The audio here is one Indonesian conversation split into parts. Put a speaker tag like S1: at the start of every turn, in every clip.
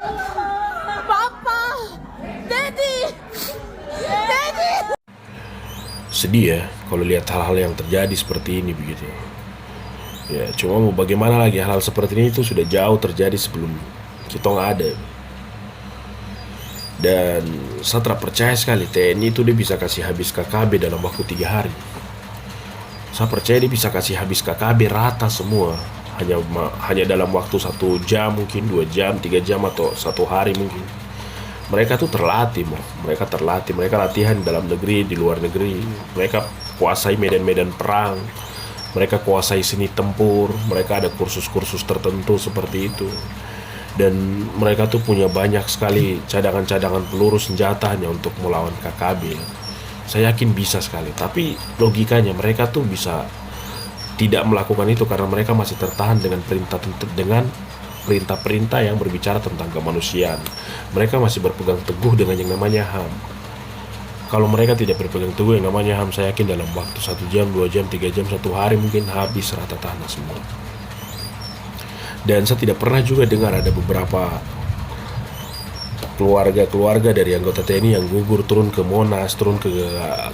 S1: Papa, Daddy, Daddy.
S2: Sedih ya kalau lihat hal-hal yang terjadi seperti ini begitu. Ya cuma mau bagaimana lagi, hal-hal seperti ini itu sudah jauh terjadi sebelum kita nggak ada. Dan saya tidak percaya sekali TNI itu dia bisa kasih habis KKB dalam waktu 3 hari. Saya percaya dia bisa kasih habis KKB rata semua hanya dalam waktu 1 jam, mungkin 2 jam, 3 jam, atau 1 hari mungkin. Mereka tuh terlatih, mereka latihan di dalam negeri, di luar negeri. Mereka kuasai medan-medan perang, mereka kuasai seni tempur, mereka ada kursus-kursus tertentu seperti itu. Dan mereka tuh punya banyak sekali cadangan-cadangan peluru senjata hanya untuk melawan KKB. Saya yakin bisa sekali, tapi logikanya mereka tuh bisa tidak melakukan itu karena mereka masih tertahan dengan perintah-perintah yang berbicara tentang kemanusiaan. Mereka masih berpegang teguh dengan yang namanya HAM. Kalau mereka tidak berpegang teguh yang namanya HAM, saya yakin dalam waktu 1 jam, 2 jam, 3 jam, 1 hari mungkin habis rata tanah semua. Dan saya tidak pernah juga dengar ada beberapa keluarga-keluarga dari anggota TNI yang gugur turun ke Monas, turun ke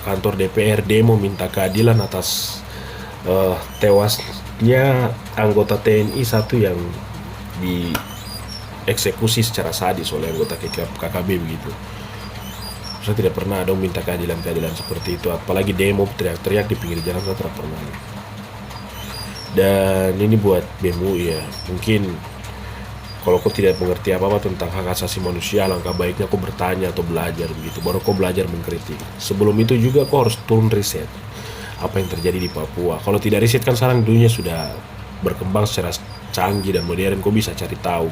S2: kantor DPR, demo minta keadilan atas tewasnya anggota TNI satu yang dieksekusi secara sadis oleh anggota KKB begitu. Saya tidak pernah ada minta keadilan seperti itu, apalagi demo teriak-teriak di pinggir jalan, saya tidak pernah. Dan ini buat BEM UI ya, mungkin kalau kau tidak mengerti apa-apa tentang hak asasi manusia, langkah baiknya kau bertanya atau belajar begitu, baru kau belajar mengkritik. Sebelum itu juga kau harus turun riset apa yang terjadi di Papua. Kalau tidak riset, kan sekarang dunia sudah berkembang secara canggih dan modern, kau bisa cari tahu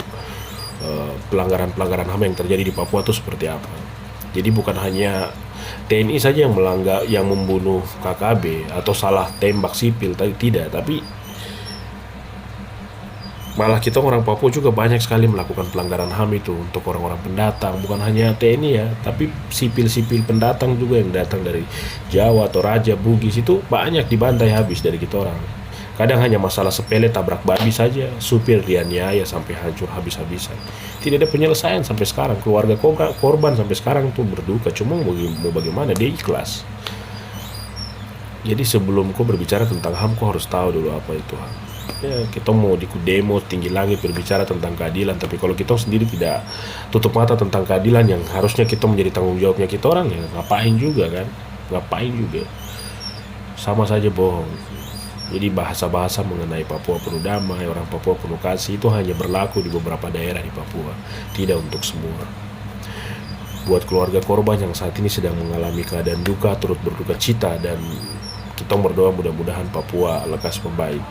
S2: pelanggaran-pelanggaran HAM yang terjadi di Papua itu seperti apa. Jadi bukan hanya TNI saja yang melanggar, yang membunuh KKB atau salah tembak sipil, tidak, tapi malah kita orang Papua juga banyak sekali melakukan pelanggaran HAM itu untuk orang-orang pendatang. Bukan hanya TNI ya, tapi sipil-sipil pendatang juga yang datang dari Jawa atau Raja, Bugis, itu banyak dibantai habis dari kita orang. Kadang hanya masalah sepele, tabrak babi saja, supir dianiaya sampai hancur habis-habisan. Tidak ada penyelesaian sampai sekarang. Keluarga korban sampai sekarang tuh berduka. Cuma mau bagaimana, dia ikhlas. Jadi sebelum kau berbicara tentang HAM, kau harus tahu dulu apa itu HAM. Ya, kita mau di demo tinggi langit berbicara tentang keadilan, tapi kalau kita sendiri tidak tutup mata tentang keadilan yang harusnya kita menjadi tanggung jawabnya kita orang, ya ngapain juga kan, sama saja bohong. Jadi bahasa-bahasa mengenai Papua penuh damai, orang Papua penuh kasih, itu hanya berlaku di beberapa daerah di Papua, tidak untuk semua. Buat keluarga korban yang saat ini sedang mengalami keadaan duka, turut berduka cita, dan kita berdoa mudah-mudahan Papua lekas membaik.